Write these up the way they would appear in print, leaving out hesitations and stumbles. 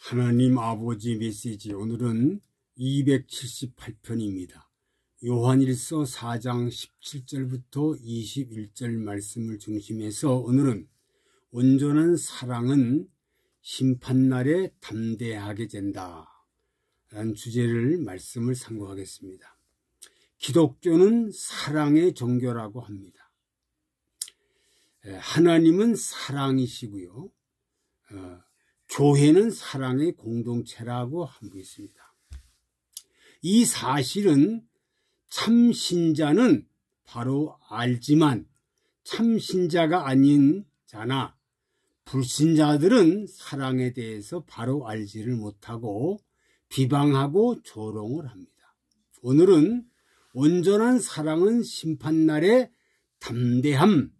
하나님 아버지 메시지 오늘은 278편입니다. 요한일서 4장 17절부터 21절 말씀을 중심해서 오늘은 온전한 사랑은 심판날에 담대하게 된다 라는 주제를 말씀을 상고하겠습니다. 기독교는 사랑의 종교라고 합니다. 하나님은 사랑이시고요. 교회는 사랑의 공동체라고 하고 있습니다. 이 사실은 참 신자는 바로 알지만 참 신자가 아닌 자나 불신자들은 사랑에 대해서 바로 알지를 못하고 비방하고 조롱을 합니다. 오늘은 온전한 사랑은 심판날의 담대함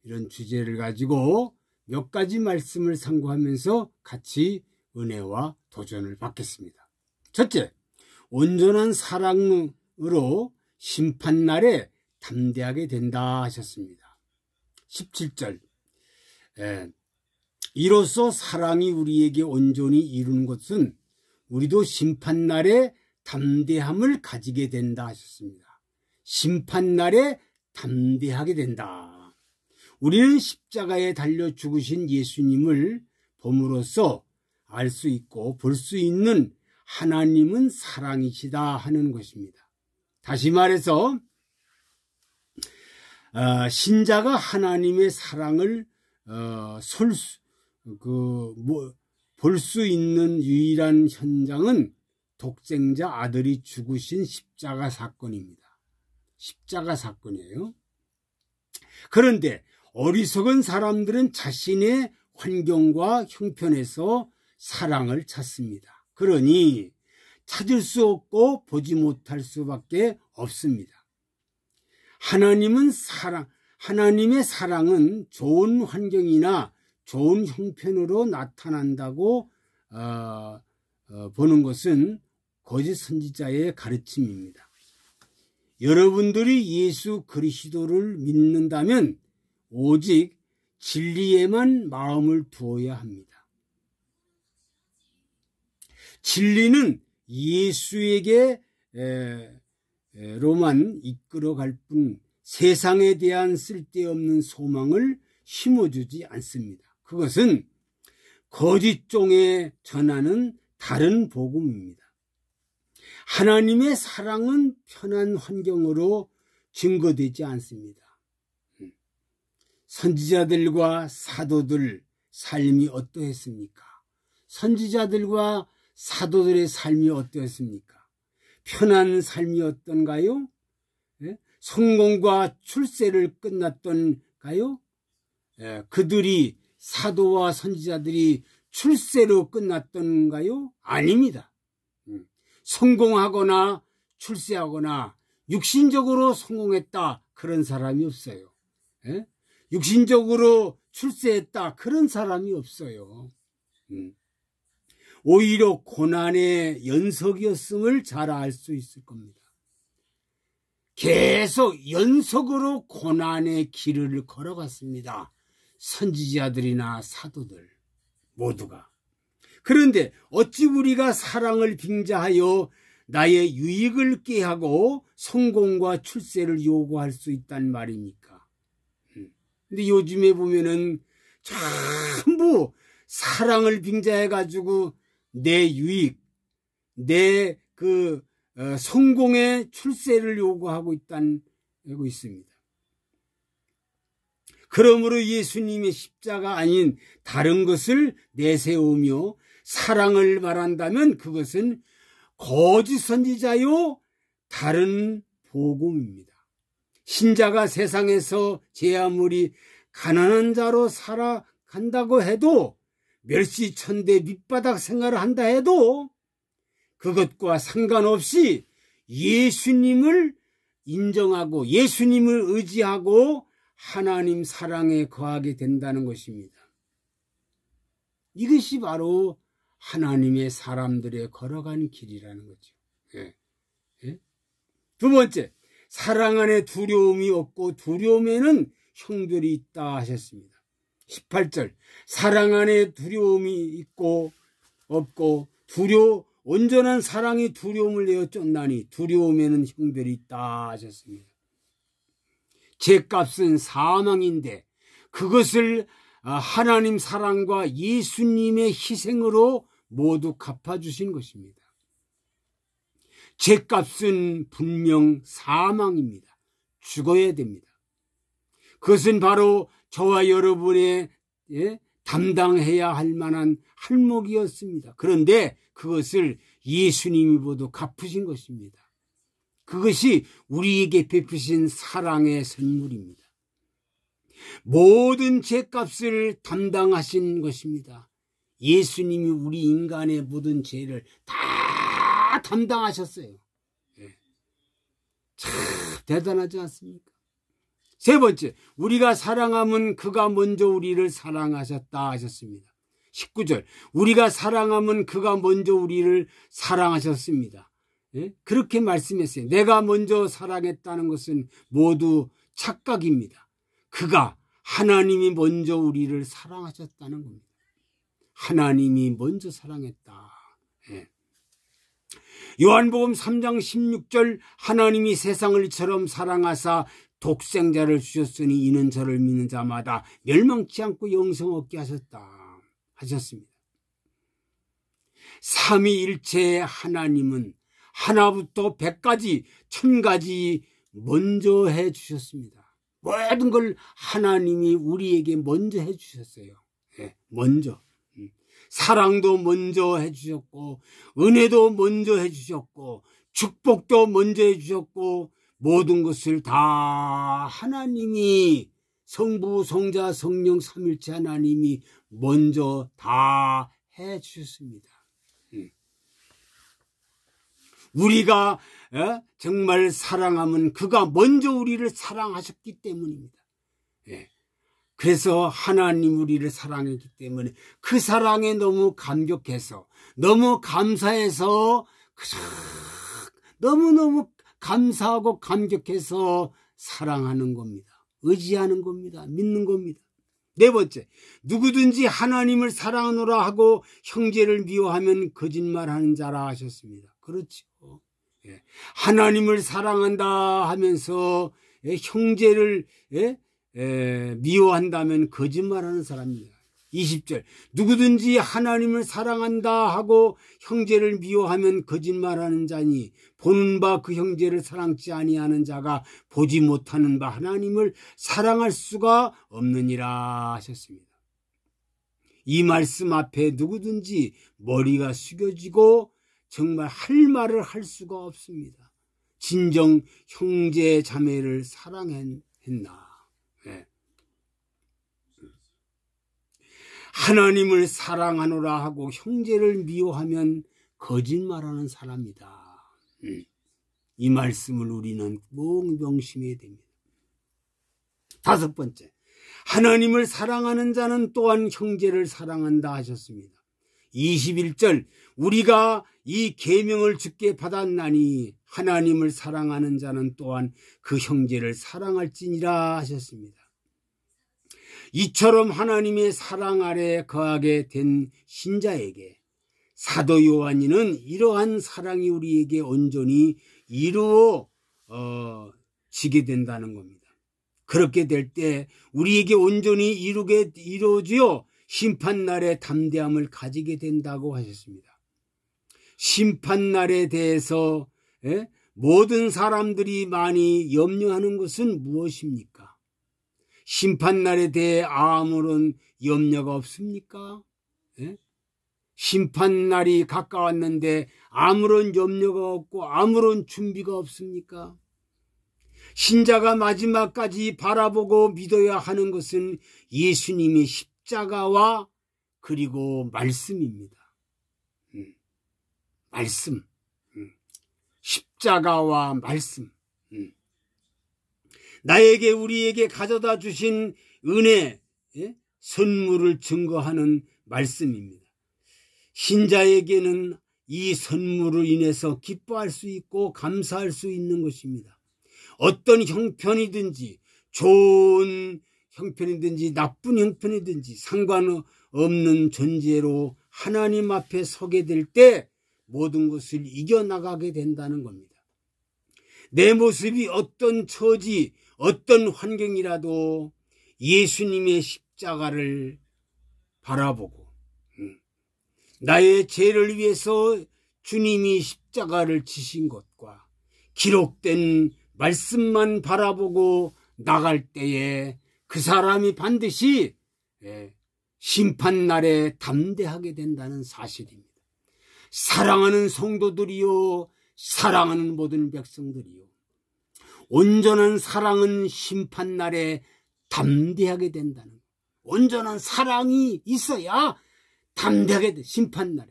이런 주제를 가지고 몇 가지 말씀을 상고하면서 같이 은혜와 도전을 받겠습니다. 첫째, 온전한 사랑으로 심판날에 담대하게 된다 하셨습니다. 17절, 이로써 사랑이 우리에게 온전히 이루는 것은 우리도 심판날에 담대함을 가지게 된다 하셨습니다. 심판날에 담대하게 된다. 우리는 십자가에 달려 죽으신 예수님을 봄으로써 알 수 있고 볼 수 있는 하나님은 사랑이시다 하는 것입니다. 다시 말해서 신자가 하나님의 사랑을 볼 수 있는 유일한 현장은 독생자 아들이 죽으신 십자가 사건입니다. 십자가 사건이에요. 그런데 어리석은 사람들은 자신의 환경과 형편에서 사랑을 찾습니다. 그러니 찾을 수 없고 보지 못할 수밖에 없습니다. 하나님의 사랑은 좋은 환경이나 좋은 형편으로 나타난다고 보는 것은 거짓 선지자의 가르침입니다. 여러분들이 예수 그리스도를 믿는다면 오직 진리에만 마음을 두어야 합니다. 진리는 예수에게로만 이끌어갈 뿐 세상에 대한 쓸데없는 소망을 심어주지 않습니다. 그것은 거짓 종에 전하는 다른 복음입니다. 하나님의 사랑은 편한 환경으로 증거되지 않습니다. 선지자들과 사도들 삶이 어떠했습니까? 선지자들과 사도들의 삶이 어떠했습니까? 편한 삶이었던가요? 성공과 출세를 끝났던가요? 그들이 사도와 선지자들이 출세로 끝났던가요? 아닙니다. 성공하거나 출세하거나 육신적으로 성공했다 그런 사람이 없어요. 육신적으로 출세했다 그런 사람이 없어요. 오히려 고난의 연속이었음을 잘 알 수 있을 겁니다. 계속 연속으로 고난의 길을 걸어갔습니다. 선지자들이나 사도들 모두가. 그런데 어찌 우리가 사랑을 빙자하여 나의 유익을 꾀하고 성공과 출세를 요구할 수 있단 말입니까? 근데 요즘에 보면은 전부 사랑을 빙자해가지고 내 유익, 내 성공의 출세를 요구하고 있습니다. 그러므로 예수님의 십자가 아닌 다른 것을 내세우며 사랑을 말한다면 그것은 거짓 선지자요 다른 복음입니다. 신자가 세상에서 제 아무리 가난한 자로 살아간다고 해도 멸시천대 밑바닥 생활을 한다 해도 그것과 상관없이 예수님을 인정하고 예수님을 의지하고 하나님 사랑에 거하게 된다는 것입니다. 이것이 바로 하나님의 사람들의 걸어간 길이라는 거죠. 두 번째, 사랑 안에 두려움이 없고 두려움에는 형별이 있다 하셨습니다. 18절, 사랑 안에 두려움이 있고 없고 온전한 사랑이 두려움을 내어 쫓나니 두려움에는 형벌이 있다 하셨습니다. 죄값은 사망인데 그것을 하나님 사랑과 예수님의 희생으로 모두 갚아주신 것입니다. 죄값은 분명 사망입니다. 죽어야 됩니다. 그것은 바로 저와 여러분의 담당해야 할 만한 할목이었습니다. 그런데 그것을 예수님이 모두 갚으신 것입니다. 그것이 우리에게 베푸신 사랑의 선물입니다. 모든 죄값을 담당하신 것입니다. 예수님이 우리 인간의 모든 죄를 다 담당하셨어요. 참 대단하지 않습니까? 세 번째, 우리가 사랑함은 그가 먼저 우리를 사랑하셨다 하셨습니다. 19절, 우리가 사랑함은 그가 먼저 우리를 사랑하셨습니다. 그렇게 말씀했어요. 내가 먼저 사랑했다는 것은 모두 착각입니다. 그가 하나님이 먼저 우리를 사랑하셨다는 겁니다. 하나님이 먼저 사랑했다. 요한복음 3장 16절, 하나님이 세상을 이처럼 사랑하사 독생자를 주셨으니 이는 저를 믿는 자마다 멸망치 않고 영생 얻게 하셨습니다. 삼위일체의 하나님은 하나부터 100가지, 1000가지 먼저 해주셨습니다. 모든 걸 하나님이 우리에게 먼저 해주셨어요. 먼저. 사랑도 먼저 해주셨고, 은혜도 먼저 해주셨고, 축복도 먼저 해주셨고, 모든 것을 다 하나님이, 성부, 성자, 성령, 삼일체 하나님이 먼저 다 해주셨습니다. 우리가 정말 사랑하면 그가 먼저 우리를 사랑하셨기 때문입니다. 그래서 하나님 우리를 사랑했기 때문에 그 사랑에 너무 감격해서, 너무 감사해서, 너무너무 감사하고 감격해서 사랑하는 겁니다. 의지하는 겁니다. 믿는 겁니다. 네 번째, 누구든지 하나님을 사랑하노라 하고 형제를 미워하면 거짓말하는 자라 하셨습니다. 그렇죠. 하나님을 사랑한다 하면서 형제를 미워한다면 거짓말하는 사람입니다. 20절, 누구든지 하나님을 사랑한다 하고 형제를 미워하면 거짓말하는 자니 보는 바 그 형제를 사랑치 아니하는 자가 보지 못하는 바 하나님을 사랑할 수가 없느니라 하셨습니다. 이 말씀 앞에 누구든지 머리가 숙여지고 정말 할 말을 할 수가 없습니다. 진정 형제 자매를 사랑했나. 하나님을 사랑하노라 하고 형제를 미워하면 거짓말하는 사람이다. 이 말씀을 우리는 꼭 명심해야 됩니다. 다섯 번째, 하나님을 사랑하는 자는 또한 형제를 사랑한다 하셨습니다. 21절, 우리가 이 계명을 주께 받았나니 하나님을 사랑하는 자는 또한 그 형제를 사랑할지니라 하셨습니다. 이처럼 하나님의 사랑 아래 거하게 된 신자에게 사도 요한이는 이러한 사랑이 우리에게 온전히 이루어지게 된다는 겁니다. 그렇게 될 때 우리에게 온전히 이루어지어 심판날의 담대함을 가지게 된다고 하셨습니다. 심판날에 대해서 모든 사람들이 많이 염려하는 것은 무엇입니까? 심판날에 대해 아무런 염려가 없습니까? 심판날이 가까웠는데 아무런 염려가 없고 아무런 준비가 없습니까? 신자가 마지막까지 바라보고 믿어야 하는 것은 예수님의 십자가와 그리고 말씀입니다. 말씀. 십자가와 말씀. 나에게 우리에게 가져다 주신 은혜, 선물을 증거하는 말씀입니다. 신자에게는 이 선물을 인해서 기뻐할 수 있고 감사할 수 있는 것입니다. 어떤 형편이든지 좋은 형편이든지 나쁜 형편이든지 상관없는 존재로 하나님 앞에 서게 될 때 모든 것을 이겨나가게 된다는 겁니다. 내 모습이 어떤 처지, 어떤 환경이라도 예수님의 십자가를 바라보고 나의 죄를 위해서 주님이 십자가를 지신 것과 기록된 말씀만 바라보고 나갈 때에 그 사람이 반드시 심판날에 담대하게 된다는 사실입니다. 사랑하는 성도들이요, 사랑하는 모든 백성들이요, 온전한 사랑은 심판날에 담대하게 된다는 거예요. 온전한 사랑이 있어야 담대하게 돼, 심판날에.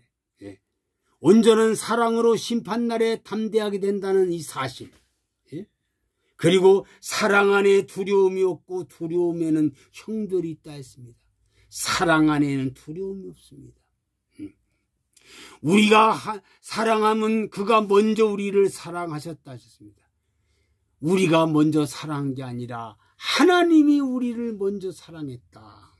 온전한 사랑으로 심판날에 담대하게 된다는 이 사실. 그리고 사랑 안에 두려움이 없고 두려움에는 형벌이 있다 했습니다. 사랑 안에는 두려움이 없습니다. 우리가 사랑하면 그가 먼저 우리를 사랑하셨다 하셨습니다. 우리가 먼저 사랑한 게 아니라 하나님이 우리를 먼저 사랑했다.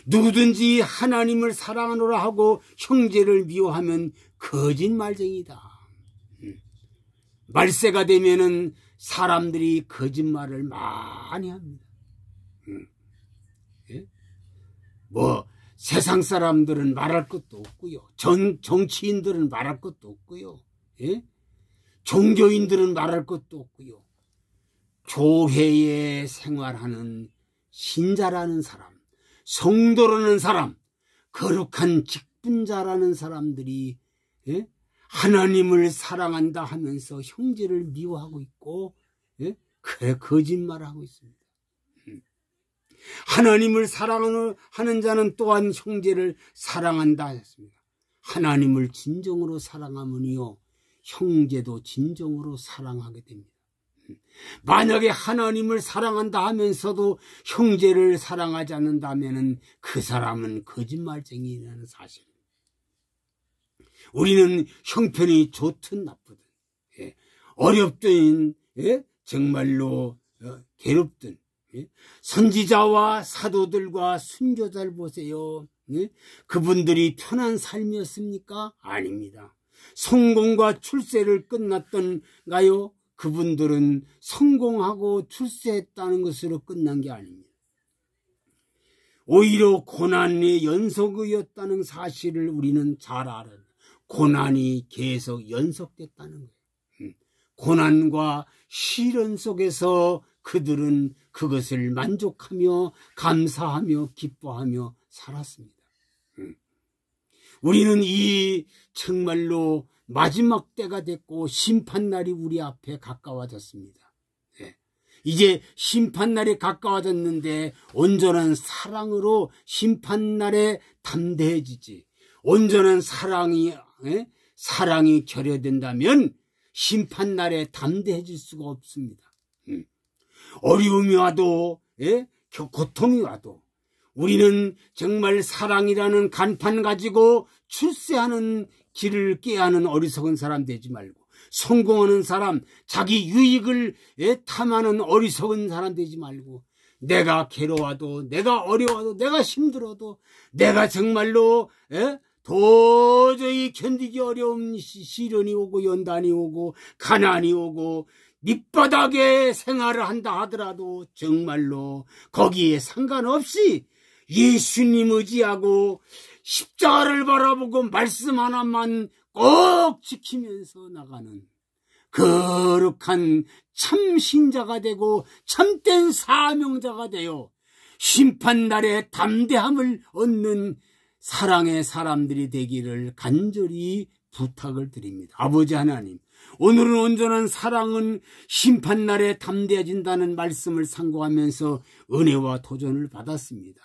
누구든지 하나님을 사랑하노라 하고 형제를 미워하면 거짓말쟁이다. 말세가 되면은 사람들이 거짓말을 많이 합니다. 세상 사람들은 말할 것도 없고요. 정치인들은 말할 것도 없고요. 종교인들은 말할 것도 없고요. 교회에 생활하는 신자라는 사람, 성도라는 사람, 거룩한 직분자라는 사람들이 하나님을 사랑한다 하면서 형제를 미워하고 있고 그래 거짓말하고 있습니다. 하나님을 사랑하는 자는 또한 형제를 사랑한다 하셨습니다. 하나님을 진정으로 사랑하면요 형제도 진정으로 사랑하게 됩니다. 만약에 하나님을 사랑한다 하면서도 형제를 사랑하지 않는다면 그 사람은 거짓말쟁이라는 사실입니다. 우리는 형편이 좋든 나쁘든 어렵든 정말로 괴롭든 선지자와 사도들과 순교자를 보세요. 그분들이 편한 삶이었습니까? 아닙니다. 성공과 출세를 끝났던가요? 그분들은 성공하고 출세했다는 것으로 끝난 게 아닙니다. 오히려 고난의 연속이었다는 사실을 우리는 잘 알아요. 고난이 계속 연속됐다는 거예요. 고난과 시련 속에서 그들은 그것을 만족하며 감사하며 기뻐하며 살았습니다. 우리는 이 정말로 마지막 때가 됐고 심판날이 우리 앞에 가까워졌습니다. 이제 심판날이 가까워졌는데 온전한 사랑으로 심판날에 담대해지지. 온전한 사랑이 결여된다면 심판날에 담대해질 수가 없습니다. 어려움이 와도 고통이 와도 우리는 정말 사랑이라는 간판 가지고 출세하는 길을 꾀하는 어리석은 사람 되지 말고 성공하는 사람, 자기 유익을 탐하는 어리석은 사람 되지 말고 내가 괴로워도 내가 어려워도 내가 힘들어도 내가 정말로 도저히 견디기 어려운 시련이 오고 연단이 오고 가난이 오고 밑바닥에 생활을 한다 하더라도 정말로 거기에 상관없이 예수님 의지하고 십자가를 바라보고 말씀 하나만 꼭 지키면서 나가는 거룩한 참신자가 되고 참된 사명자가 되어 심판날에 담대함을 얻는 사랑의 사람들이 되기를 간절히 부탁을 드립니다. 아버지 하나님, 오늘은 온전한 사랑은 심판날에 담대해진다는 말씀을 상고하면서 은혜와 도전을 받았습니다.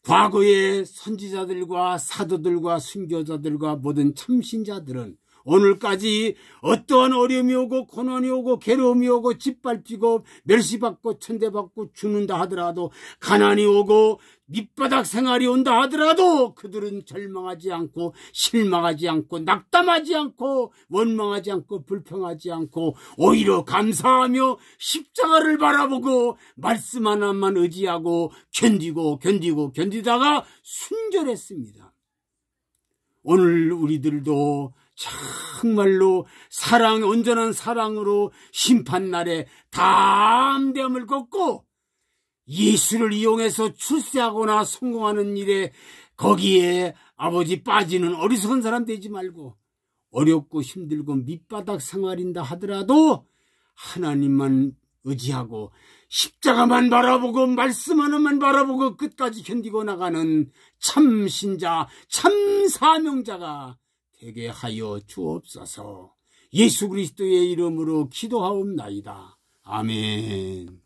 과거의 선지자들과 사도들과 순교자들과 모든 참신자들은 오늘까지 어떠한 어려움이 오고 고난이 오고 괴로움이 오고 짓밟히고 멸시받고 천대받고 죽는다 하더라도 가난이 오고 밑바닥 생활이 온다 하더라도 그들은 절망하지 않고 실망하지 않고 낙담하지 않고 원망하지 않고 불평하지 않고 오히려 감사하며 십자가를 바라보고 말씀 하나만 의지하고 견디다가 순절했습니다. 오늘 우리들도 정말로 온전한 사랑으로 심판날에 담대함을 걷고 예수를 이용해서 출세하거나 성공하는 일에 거기에 아버지 빠지는 어리석은 사람 되지 말고 어렵고 힘들고 밑바닥 생활인다 하더라도 하나님만 의지하고 십자가만 바라보고 말씀 하나만 바라보고 끝까지 견디고 나가는 참 신자, 참 사명자가 되게 하여 주옵소서. 예수 그리스도의 이름으로 기도하옵나이다. 아멘.